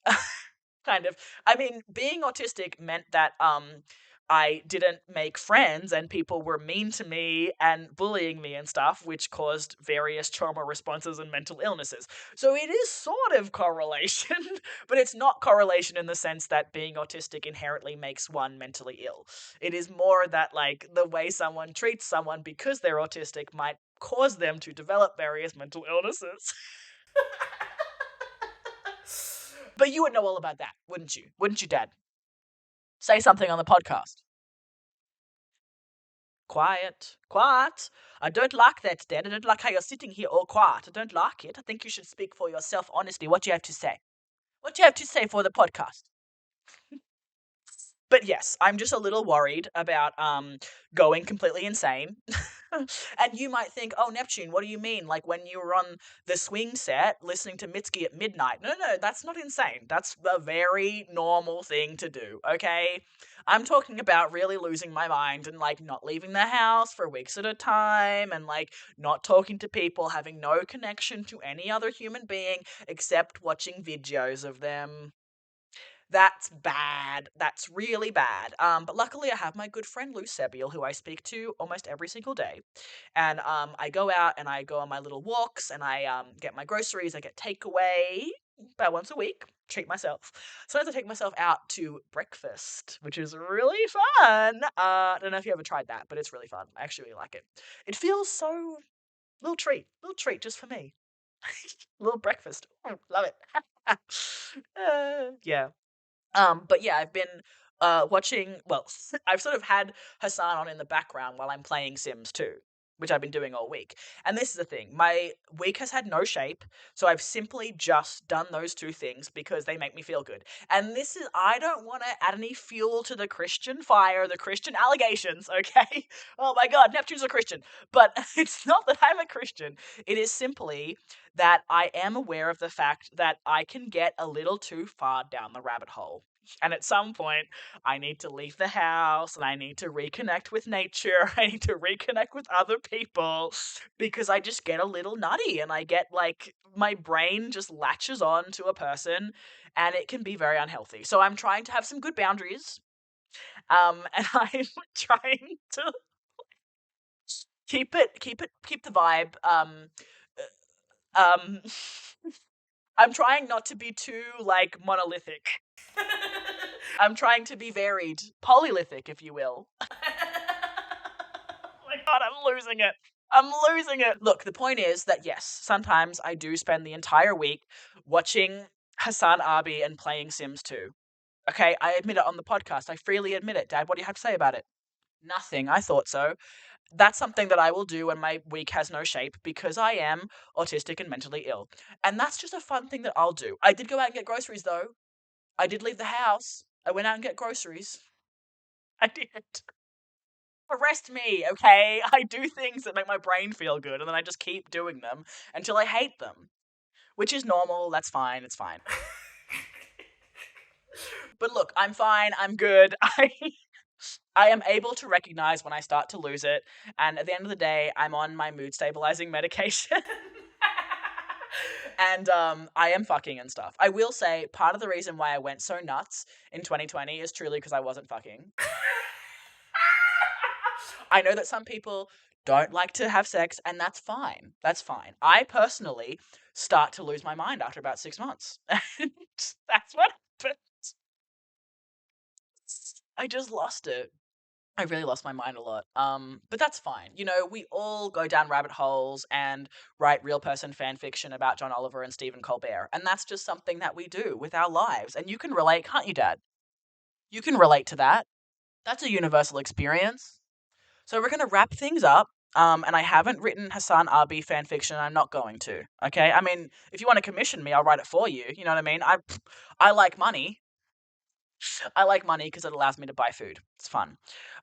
Kind of. I mean, being autistic meant that I didn't make friends and people were mean to me and bullying me and stuff, which caused various trauma responses and mental illnesses. So it is sort of correlation, but it's not correlation in the sense that being autistic inherently makes one mentally ill. It is more that like the way someone treats someone because they're autistic might cause them to develop various mental illnesses. But you would know all about that, wouldn't you? Wouldn't you, Dad? Say something on the podcast. Quiet. Quiet. I don't like that, Dad. I don't like how you're sitting here all quiet. I don't like it. I think you should speak for yourself honestly. What do you have to say? What do you have to say for the podcast? But yes, I'm just a little worried about going completely insane. And you might think, oh, Neptune, what do you mean? Like when you were on the swing set listening to Mitski at midnight. No, that's not insane. That's a very normal thing to do, okay? I'm talking about really losing my mind and like not leaving the house for weeks at a time and like not talking to people, having no connection to any other human being except watching videos of them. That's bad. That's really bad. But luckily I have my good friend Lou Sebial, who I speak to almost every single day. And I go out and I go on my little walks and I get my groceries, I get takeaway. about once a week. Treat myself. Sometimes I take myself out to breakfast, which is really fun. I don't know if you ever tried that, but it's really fun. I actually really like it. It feels so little treat just for me. Little breakfast. Love it. Yeah. But yeah, I've been watching. Well, I've sort of had Hassan on in the background while I'm playing Sims 2, which I've been doing all week. And this is the thing: my week has had no shape, so I've simply just done those two things because they make me feel good. And this is, I don't want to add any fuel to the Christian fire, the Christian allegations. Okay? Oh my God, Neptune's a Christian, but it's not that I'm a Christian. It is simply that I am aware of the fact that I can get a little too far down the rabbit hole. And at some point, I need to leave the house and I need to reconnect with nature. I need to reconnect with other people because I just get a little nutty and I get like my brain just latches on to a person and it can be very unhealthy. So I'm trying to have some good boundaries. And I'm trying to keep the vibe. Um, I'm trying not to be too, like, monolithic. I'm trying to be varied. Polylithic, if you will. Oh my God, I'm losing it. I'm losing it. Look, the point is that, yes, sometimes I do spend the entire week watching HasanAbi and playing Sims 2. Okay, I admit it on the podcast. I freely admit it. Dad, what do you have to say about it? Nothing. I thought so. That's something that I will do when my week has no shape because I am autistic and mentally ill. And that's just a fun thing that I'll do. I did go out and get groceries though. I did leave the house. I went out and get groceries. I did. Arrest me, okay? I do things that make my brain feel good and then I just keep doing them until I hate them. Which is normal. That's fine. It's fine. But look, I'm fine. I'm good. I am able to recognize when I start to lose it, and at the end of the day, I'm on my mood stabilizing medication. And I am fucking and stuff. I will say part of the reason why I went so nuts in 2020 is truly because I wasn't fucking. I know that some people don't like to have sex, and that's fine. That's fine. I personally start to lose my mind after about 6 months. And that's what happened. I just lost it. I really lost my mind a lot. But that's fine. You know, we all go down rabbit holes and write real person fan fiction about John Oliver and Stephen Colbert. And that's just something that we do with our lives. And you can relate, can't you, Dad? You can relate to that. That's a universal experience. So we're gonna wrap things up. And I haven't written Hassan Abi fan fiction. I'm not going to. Okay. I mean, if you want to commission me, I'll write it for you. You know what I mean? I like money. I like money because it allows me to buy food. It's fun.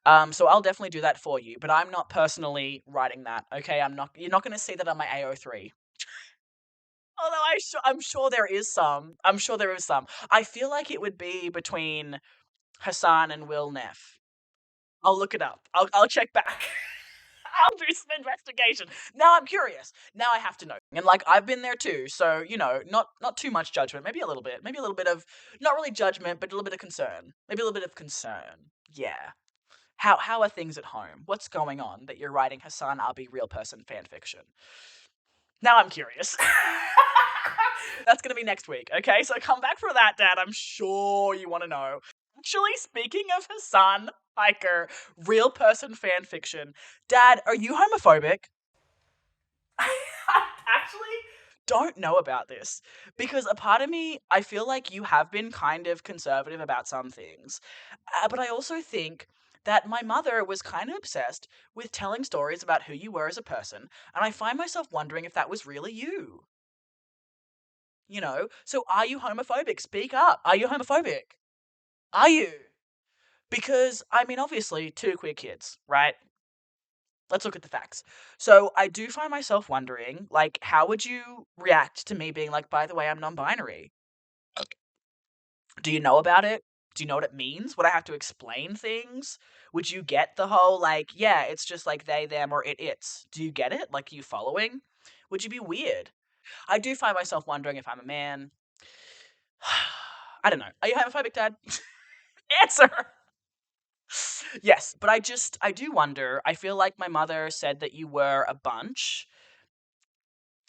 So I'll definitely do that for you, but I'm not personally writing that. Okay, I'm not. You're not going to see that on my AO3. Although I'm sure there is some. I'm sure there is some. I feel like it would be between Hassan and Will Neff. I'll look it up. I'll check back. I'll do some investigation. Now I'm curious. Now I have to know. And like I've been there too, so you know, not too much judgment. Maybe a little bit. Maybe a little bit of not really judgment, but a little bit of concern. Maybe a little bit of concern. Yeah. How are things at home? What's going on that you're writing Hassan Abi real person fan fiction? Now I'm curious. That's gonna be next week, okay? So come back for that, Dad. I'm sure you want to know. Actually, speaking of Hassan Hiker, real person fan fiction, Dad, are you homophobic? Actually, Don't know about this because a part of me, I feel like you have been kind of conservative about some things, but I also think that my mother was kind of obsessed with telling stories about who you were as a person, and I find myself wondering if that was really you. You know, so are you homophobic? Speak up. Are you homophobic? Are you? Because I mean, obviously, two queer kids, right? Let's look at the facts. So I do find myself wondering, like, how would you react to me being like, by the way, I'm non-binary? Do you know about it? Do you know what it means? Would I have to explain things? Would you get the whole, like, yeah, it's just like they, them, or it's? Do you get it? Like, are you following? Would you be weird? I do find myself wondering if I'm a man. I don't know. Are you homophobic, Dad? Answer! Yes, but I do wonder. I feel like my mother said that you were a bunch.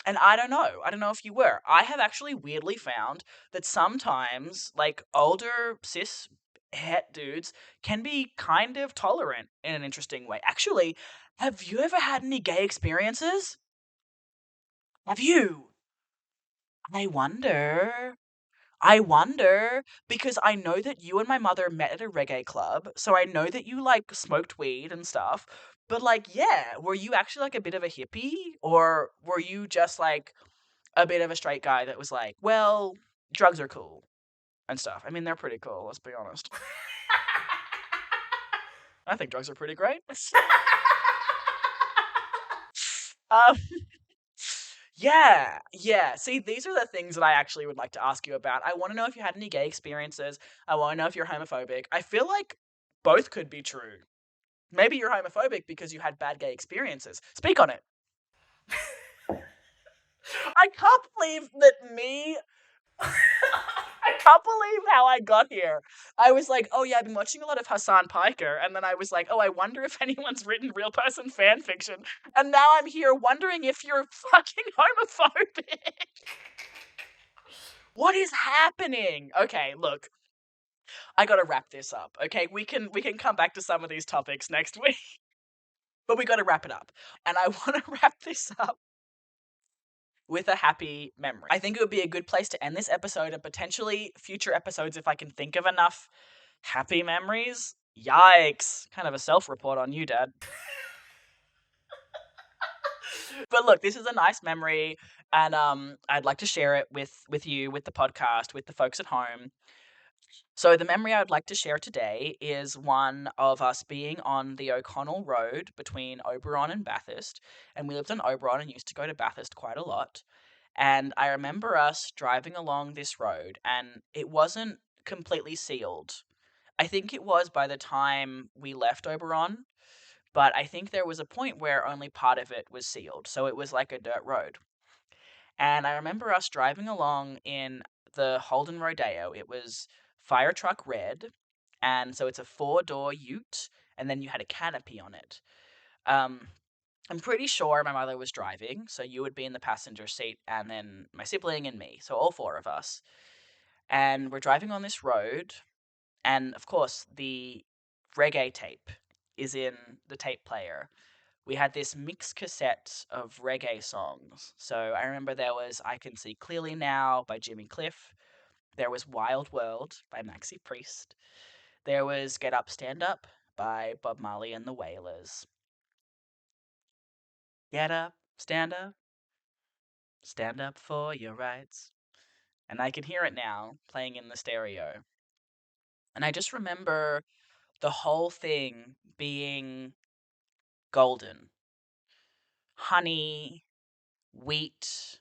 And I don't know. I don't know if you were. I have actually weirdly found that sometimes, like, older cis het dudes can be kind of tolerant in an interesting way. Actually, have you ever had any gay experiences? Have you? I wonder. I wonder, because I know that you and my mother met at a reggae club, so I know that you, like, smoked weed and stuff. But, like, yeah, were you actually, like, a bit of a hippie? Or were you just, like, a bit of a straight guy that was like, well, drugs are cool and stuff? I mean, they're pretty cool, let's be honest. I think drugs are pretty great. um, yeah. See, these are the things that I actually would like to ask you about. I want to know if you had any gay experiences. I want to know if you're homophobic. I feel like both could be true. Maybe you're homophobic because you had bad gay experiences. Speak on it. I can't believe that me. I can't believe how I got here. I was like, oh yeah, I've been watching a lot of Hassan Piker, and then I was like, oh, I wonder if anyone's written real person fan fiction. And now I'm here wondering if you're fucking homophobic. What is happening? Okay, look, I gotta wrap this up. Okay, we can come back to some of these topics next week, but we gotta wrap it up. And I want to wrap this up with a happy memory. I think it would be a good place to end this episode and potentially future episodes if I can think of enough happy memories. Yikes. Kind of a self-report on you, Dad. But look, this is a nice memory, and I'd like to share it with you, with the podcast, with the folks at home. So the memory I would like to share today is one of us being on the O'Connell Road between Oberon and Bathurst, and we lived in Oberon and used to go to Bathurst quite a lot. And I remember us driving along this road, and it wasn't completely sealed. I think it was by the time we left Oberon, but I think there was a point where only part of it was sealed, so it was like a dirt road. And I remember us driving along in the Holden Rodeo. It was fire truck red, and so it's a 4-door ute, and then you had a canopy on it. Um, I'm pretty sure my mother was driving, so you would be in the passenger seat, and then my sibling and me, so all four of us. And we're driving on this road, and of course, the reggae tape is in the tape player. We had this mixed cassette of reggae songs. So I remember there was I Can See Clearly Now by Jimmy Cliff. There was Wild World by Maxi Priest. There was Get Up, Stand Up by Bob Marley and the Wailers. Get up, stand up for your rights. And I can hear it now playing in the stereo. And I just remember the whole thing being golden. Honey, wheat,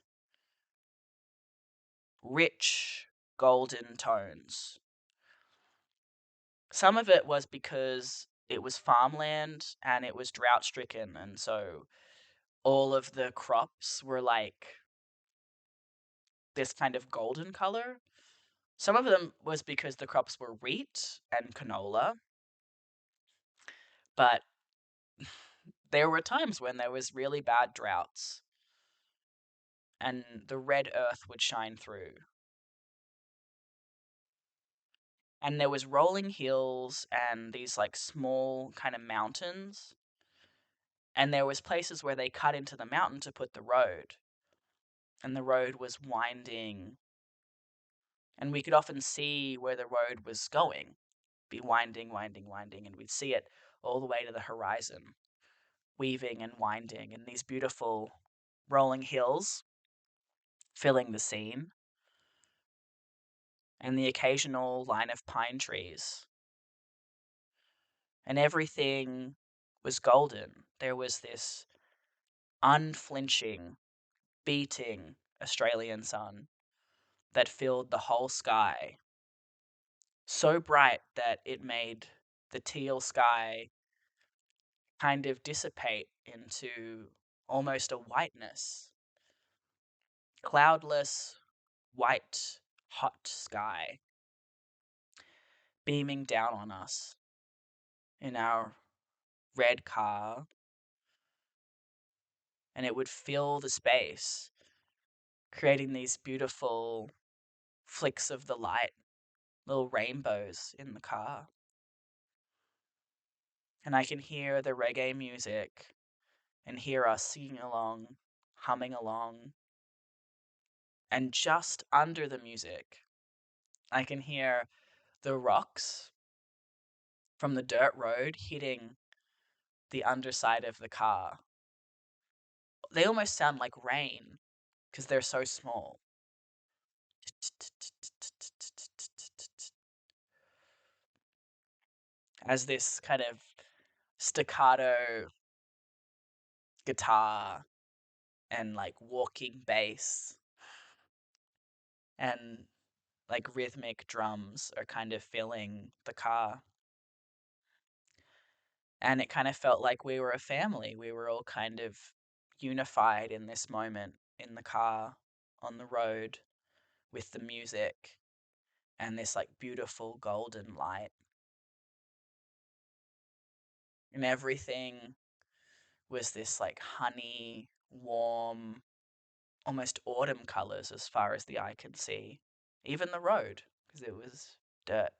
rich golden tones. Some of it was because it was farmland and it was drought stricken, and so all of the crops were like this kind of golden color. Some of them was because the crops were wheat and canola, but there were times when there was really bad droughts and the red earth would shine through. And there was rolling hills and these like small kind of mountains, and there was places where they cut into the mountain to put the road, and the road was winding, and we could often see where the road was going, be winding, winding, winding, and we'd see it all the way to the horizon, weaving and winding, and these beautiful rolling hills filling the scene, and the occasional line of pine trees, and everything was golden. There was this unflinching, beating Australian sun that filled the whole sky, so bright that it made the teal sky kind of dissipate into almost a whiteness. Cloudless, white, hot sky beaming down on us in our red car, and it would fill the space. creating these beautiful flicks of the light, little rainbows in the car. And I can hear the reggae music and hear us singing along, humming along. And just under the music, I can hear the rocks from the dirt road hitting the underside of the car. They almost sound like rain because they're so small. As this kind of staccato guitar and like walking bass and like rhythmic drums are kind of filling the car. And it kind of felt like we were a family. We were all kind of unified in this moment in the car, on the road, with the music and this like beautiful golden light. And everything was this like honey, warm, almost autumn colors as far as the eye can see. Even the road, because it was dirt.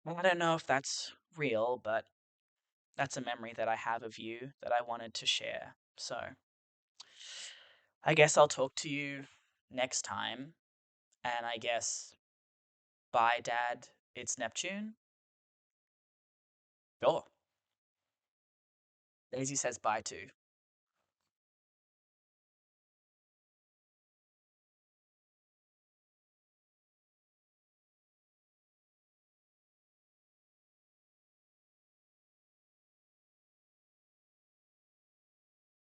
I don't know if that's real, but that's a memory that I have of you that I wanted to share. So I guess I'll talk to you next time. And I guess, bye, Dad. It's Neptune. Sure. Daisy says bye too.